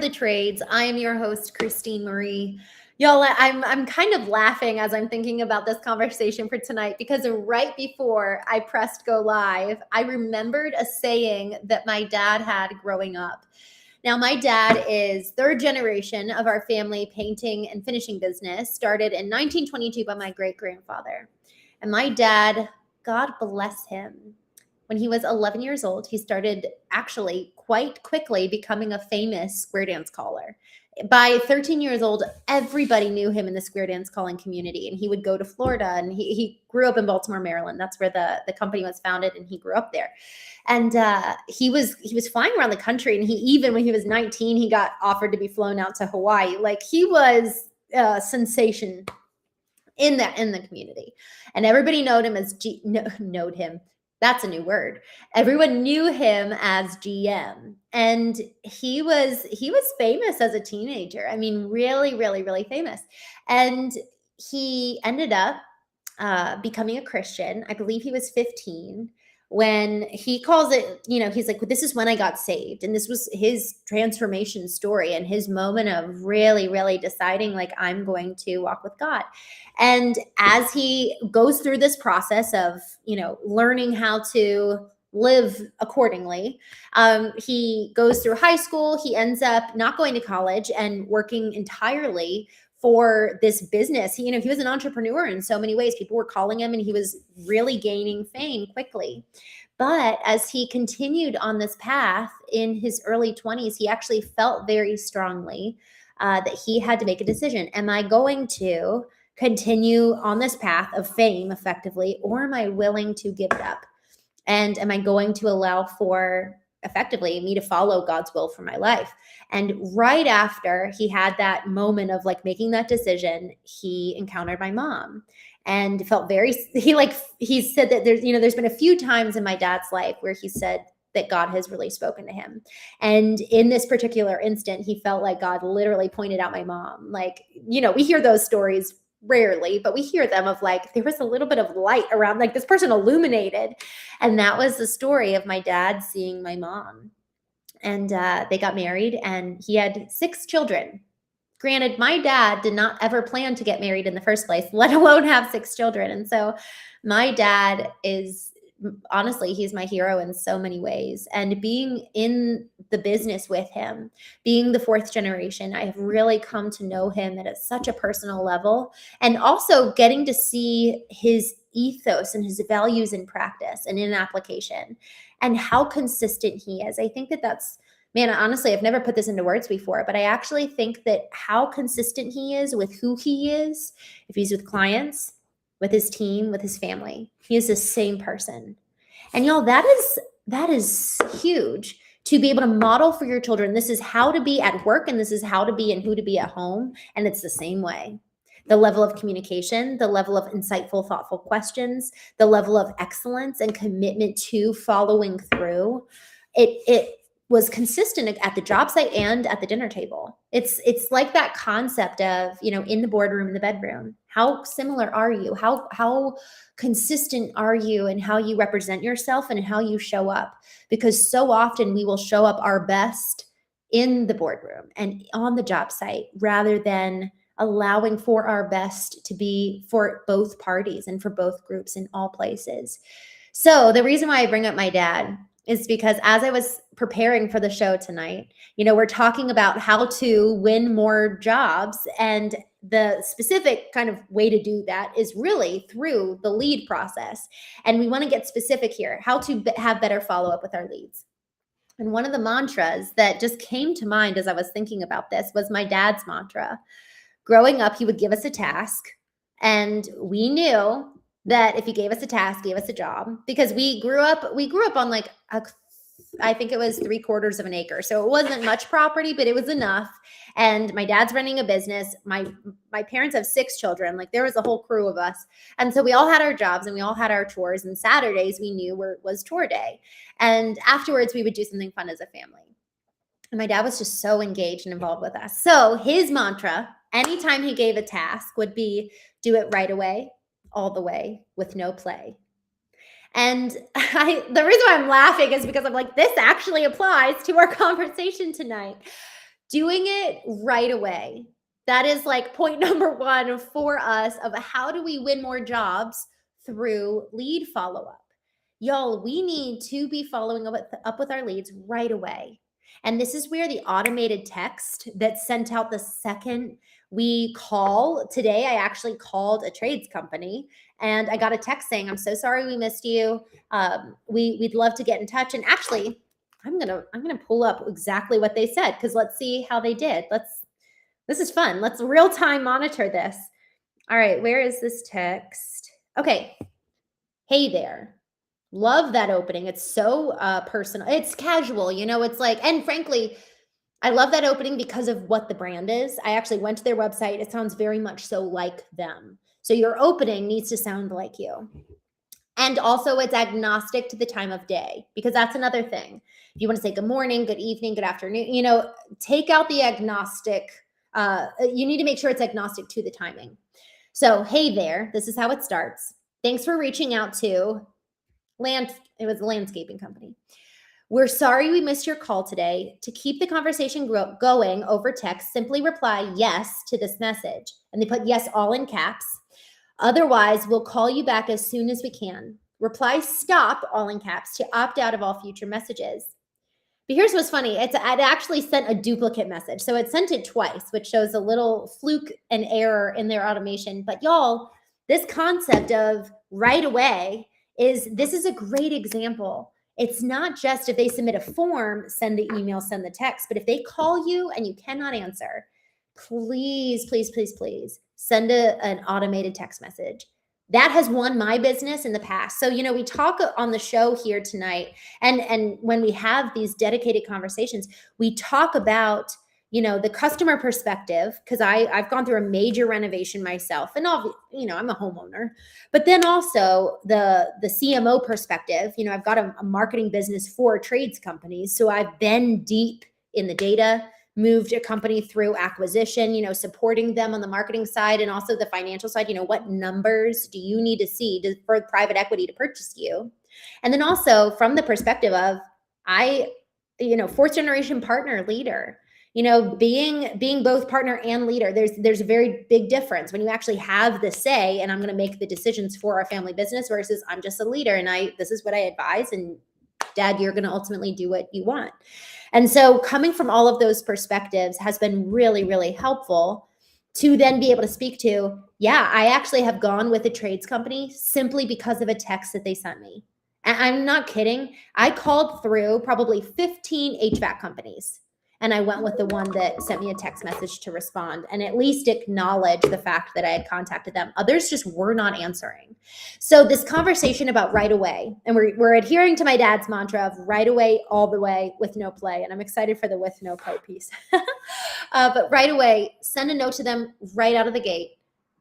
the Trades. I am your host, Christene Marie. Y'all, I'm kind of laughing as I'm thinking about this conversation for tonight because right before I pressed go live, I remembered a saying that my dad had growing up. Now, my dad is third generation of our family painting and finishing business, started in 1922 by my great-grandfather. And my dad, God bless him, when he was 11 years old, he started actually quite quickly becoming a famous square dance caller. By 13 years old, everybody knew him in the square dance calling community, and he would go to Florida, and he grew up in Baltimore, Maryland. That's where the company was founded, and he grew up there. And he was flying around the country, and he even, when he was 19, he got offered to be flown out to Hawaii. Like, he was a sensation in the community, and everybody knowed him as knowed him. That's a new word. Everyone knew him as GM, and he was famous as a teenager. I mean, really, really, really famous. And he ended up becoming a Christian. I believe he was 15 when he calls it, he's like, this is when I got saved. And this was his transformation story and his moment of really, really deciding, like, I'm going to walk with God. And as he goes through this process of, learning how to live accordingly, he goes through high school. He ends up not going to college and working entirely for this business. He was an entrepreneur in so many ways. People were calling him, and he was really gaining fame quickly. But as he continued on this path in his early 20s, he actually felt very strongly that he had to make a decision. Am I going to continue on this path of fame effectively, or am I willing to give it up? And am I going to allow for effectively me to follow God's will for my life? And right after he had that moment of like making that decision, he encountered my mom and felt he said that there's been a few times in my dad's life where he said that God has really spoken to him. And in this particular instant, he felt like God literally pointed out my mom. Like, we hear those stories rarely, but we hear them of like, there was a little bit of light around, like this person illuminated. And that was the story of my dad seeing my mom. And they got married, and he had 6 children. Granted, my dad did not ever plan to get married in the first place, let alone have 6 children. And so my dad is, honestly, he's my hero in so many ways. And being in the business with him, being the 4th generation, I have really come to know him at such a personal level, and also getting to see his ethos and his values in practice and in application, and how consistent he is. I think that's, man, honestly, I've never put this into words before, but I actually think that how consistent he is with who he is, if he's with clients, with his team, with his family, he is the same person. And y'all, that is huge, to be able to model for your children. This is how to be at work, and this is how to be and who to be at home. And it's the same way. The level of communication, the level of insightful, thoughtful questions, the level of excellence and commitment to following through. It was consistent at the job site and at the dinner table. It's like that concept of, in the boardroom, in the bedroom. How similar are you? How consistent are you in how you represent yourself and how you show up? Because so often we will show up our best in the boardroom and on the job site, rather than allowing for our best to be for both parties and for both groups in all places. So the reason why I bring up my dad is because as I was preparing for the show tonight, we're talking about how to win more jobs, and the specific kind of way to do that is really through the lead process. And we want to get specific here, how to have better follow-up with our leads. And one of the mantras that just came to mind as I was thinking about this was my dad's mantra. Growing up, he would give us a task, and we knew that if he gave us a task, gave us a job, because we grew up on like I think it was 3/4 of an acre. So it wasn't much property, but it was enough. And my dad's running a business. My parents have 6 children. Like, there was a whole crew of us. And so we all had our jobs and we all had our chores, and Saturdays we knew was tour day. And afterwards we would do something fun as a family. And my dad was just so engaged and involved with us. So his mantra, anytime he gave a task, would be, do it right away, all the way, with no play. And the reason why I'm laughing is because I'm like, this actually applies to our conversation tonight. Doing it right away. That is like point number one for us of how do we win more jobs through lead follow-up. Y'all, we need to be following up with our leads right away. And this is where the automated text that's sent out the second we call. Today, I actually called a trades company and I got a text saying, I'm so sorry we missed you. We'd love to get in touch. And actually, I'm gonna pull up exactly what they said because let's see how they did. This is fun. Let's real time monitor this. All right, where is this text? Okay. Hey there. Love that opening. It's so personal. It's casual, it's like, and frankly, I love that opening because of what the brand is. I actually went to their website. It sounds very much so like them. So your opening needs to sound like you. And also it's agnostic to the time of day, because that's another thing. If you want to say good morning, good evening, good afternoon, take out the agnostic. You need to make sure it's agnostic to the timing. So, hey there, this is how it starts. Thanks for reaching out to it was a landscaping company. We're sorry we missed your call today. To keep the conversation going over text, simply reply yes to this message. And they put yes all in caps. Otherwise, we'll call you back as soon as we can. Reply stop all in caps to opt out of all future messages. But here's what's funny. It actually sent a duplicate message. So it sent it twice, which shows a little fluke and error in their automation. But y'all, this concept of right away this is a great example. It's not just if they submit a form, send the email, send the text, but if they call you and you cannot answer, please, please, please, please send an automated text message. That has won my business in the past. So, we talk on the show here tonight, and when we have these dedicated conversations, we talk about, the customer perspective, because I've gone through a major renovation myself, and I'm a homeowner, but then also the CMO perspective. I've got a marketing business for trades companies, so I've been deep in the data, moved a company through acquisition, supporting them on the marketing side and also the financial side. What numbers do you need to see for private equity to purchase you? And then also from the perspective of fourth generation partner leader, being both partner and leader, there's a very big difference when you actually have the say and I'm going to make the decisions for our family business versus I'm just a leader and this is what I advise, and Dad, you're going to ultimately do what you want. And so coming from all of those perspectives has been really, really helpful to then be able to speak to, I actually have gone with a trades company simply because of a text that they sent me. And I'm not kidding. I called through probably 15 HVAC companies, and I went with the one that sent me a text message to respond and at least acknowledge the fact that I had contacted them. Others just were not answering. So this conversation about right away, and we're adhering to my dad's mantra of right away, all the way, with no play. And I'm excited for the with no play piece. But right away, send a note to them right out of the gate.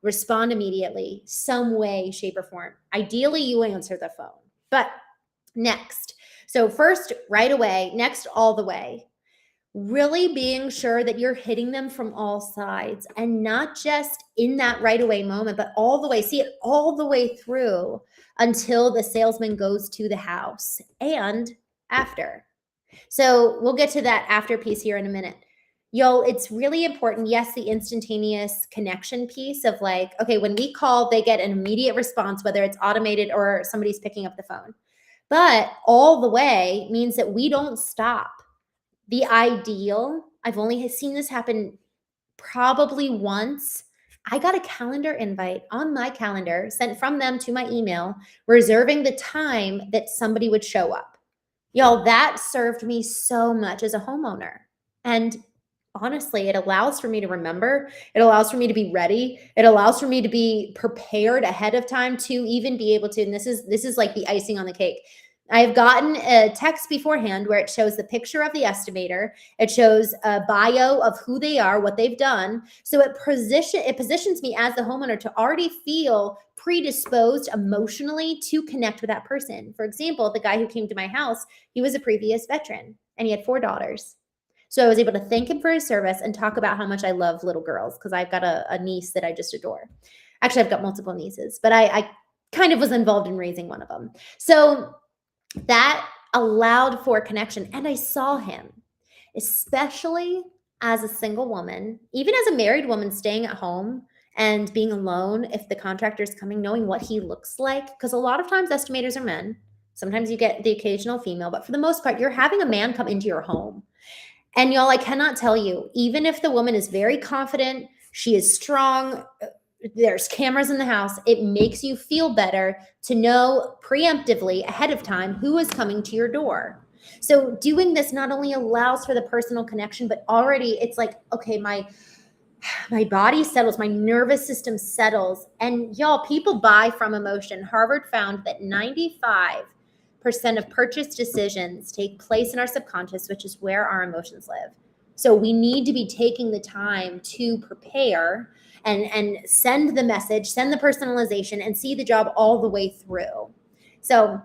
Respond immediately, some way, shape, or form. Ideally, you answer the phone. But next, so first, right away, next, all the way. Really being sure that you're hitting them from all sides and not just in that right away moment, but all the way, see it all the way through until the salesman goes to the house and after. So we'll get to that after piece here in a minute. Y'all, it's really important. Yes, the instantaneous connection piece of like, okay, when we call, they get an immediate response, whether it's automated or somebody's picking up the phone. But all the way means that we don't stop. The ideal, I've only seen this happen probably once. I got a calendar invite on my calendar sent from them to my email, reserving the time that somebody would show up. Y'all, that served me so much as a homeowner. And honestly, it allows for me to remember. It allows for me to be ready. It allows for me to be prepared ahead of time to even be able to, and this is like the icing on the cake. I've gotten a text beforehand where it shows the picture of the estimator. It shows a bio of who they are, what they've done. So it positions me as the homeowner to already feel predisposed emotionally to connect with that person. For example, the guy who came to my house, he was a previous veteran and he had 4 daughters. So I was able to thank him for his service and talk about how much I love little girls because I've got a niece that I just adore. Actually, I've got multiple nieces, but I kind of was involved in raising one of them. So that allowed for connection. And I saw him, especially as a single woman, even as a married woman staying at home and being alone, if the contractor is coming, knowing what he looks like, because a lot of times estimators are men. Sometimes you get the occasional female, but for the most part, you're having a man come into your home. And y'all, I cannot tell you, even if the woman is very confident, she is strong, there's cameras in the house, it makes you feel better to know preemptively ahead of time who is coming to your door. So doing this not only allows for the personal connection, but already it's like, okay, my body settles, my nervous system settles. And y'all, people buy from emotion. Harvard found that 95% of purchase decisions take place in our subconscious, which is where our emotions live. So we need to be taking the time to prepare and send the message, send the personalization, and see the job all the way through. So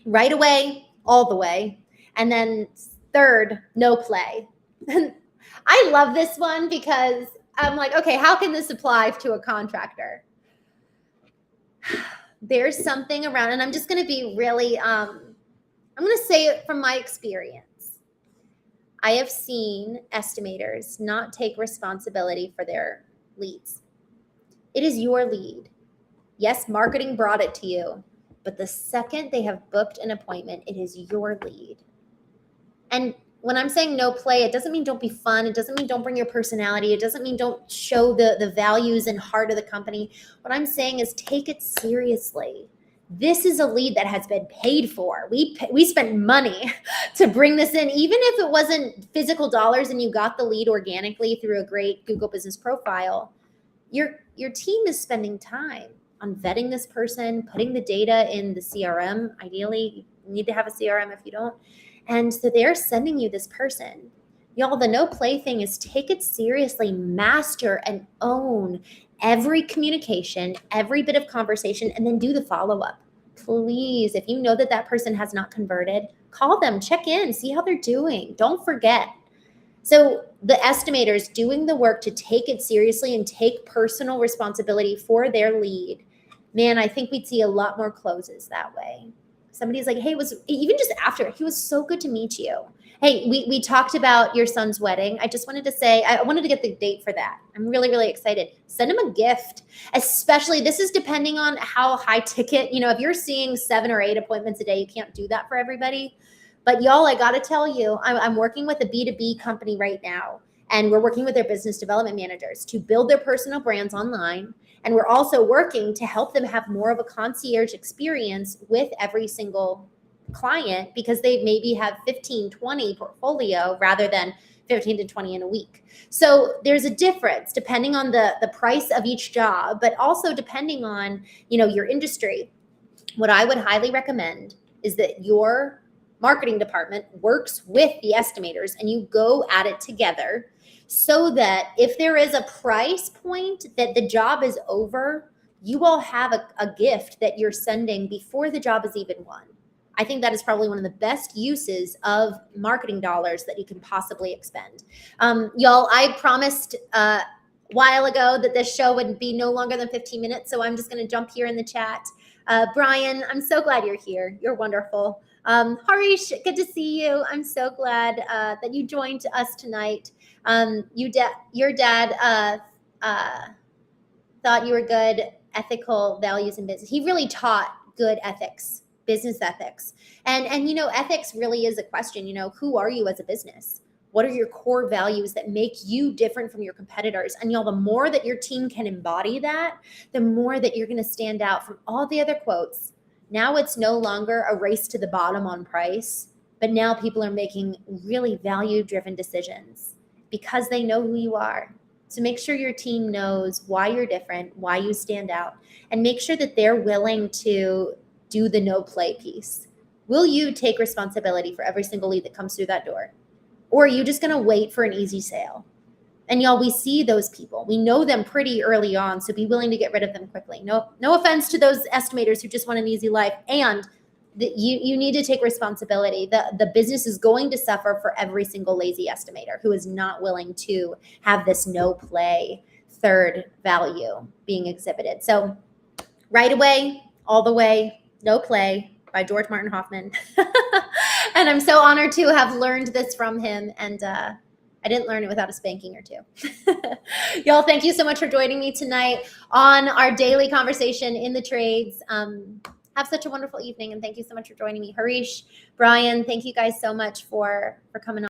right away, all the way. And then third, no play. I love this one because I'm like, okay, how can this apply to a contractor? There's something around, and I'm just going to be really, I'm going to say it from my experience. I have seen estimators not take responsibility for their leads. It is your lead. Yes, marketing brought it to you, but the second they have booked an appointment, it is your lead. And when I'm saying no play, it doesn't mean don't be fun. It doesn't mean don't bring your personality. It doesn't mean don't show the values and heart of the company. What I'm saying is take it seriously. This is a lead that has been paid for. We spent money to bring this in, even if it wasn't physical dollars and you got the lead organically through a great Google Business Profile. Your team is spending time on vetting this person, putting the data in the CRM. Ideally, you need to have a CRM if you don't. And so they're sending you this person. Y'all, the no play thing is take it seriously, master and own every communication, every bit of conversation, and then do the follow-up. Please, if you know that that person has not converted, call them, check in, see how they're doing. Don't forget. So the estimators doing the work to take it seriously and take personal responsibility for their lead, man, I think we'd see a lot more closes that way. Somebody's like, hey, was even just after, he was so good to meet you. Hey, we talked about your son's wedding. I just wanted to say, I wanted to get the date for that. I'm really, really excited. Send him a gift, especially this is depending on how high ticket, if you're seeing 7 or 8 appointments a day, you can't do that for everybody. But y'all, I got to tell you, I'm working with a B2B company right now, and we're working with their business development managers to build their personal brands online. And we're also working to help them have more of a concierge experience with every single client because they maybe have 15, 20 portfolio rather than 15 to 20 in a week. So there's a difference depending on the price of each job, but also depending on, your industry. What I would highly recommend is that your marketing department works with the estimators and you go at it together so that if there is a price point that the job is over, you all have a gift that you're sending before the job is even won. I think that is probably one of the best uses of marketing dollars that you can possibly expend. Y'all, I promised a while ago that this show would be no longer than 15 minutes, so I'm just going to jump here in the chat. Brian, I'm so glad you're here. You're wonderful. Harish, good to see you. I'm so glad that you joined us tonight. Your dad thought you were good, ethical values in business. He really taught good ethics, business ethics. And ethics really is a question, who are you as a business? What are your core values that make you different from your competitors? And the more that your team can embody that, the more that you're going to stand out from all the other quotes. Now it's no longer a race to the bottom on price, but now people are making really value-driven decisions because they know who you are. So make sure your team knows why you're different, why you stand out, and make sure that they're willing to do the no play piece. Will you take responsibility for every single lead that comes through that door? Or are you just going to wait for an easy sale? And y'all, we see those people. We know them pretty early on, so be willing to get rid of them quickly. No offense to those estimators who just want an easy life. And you need to take responsibility. The business is going to suffer for every single lazy estimator who is not willing to have this no play third value being exhibited. So right away, all the way, no play by George Martin Hoffman. And I'm so honored to have learned this from him. And I didn't learn it without a spanking or two. Y'all, thank you so much for joining me tonight on our daily conversation in the trades. Have such a wonderful evening, and thank you so much for joining me. Harish, Brian, thank you guys so much for coming on.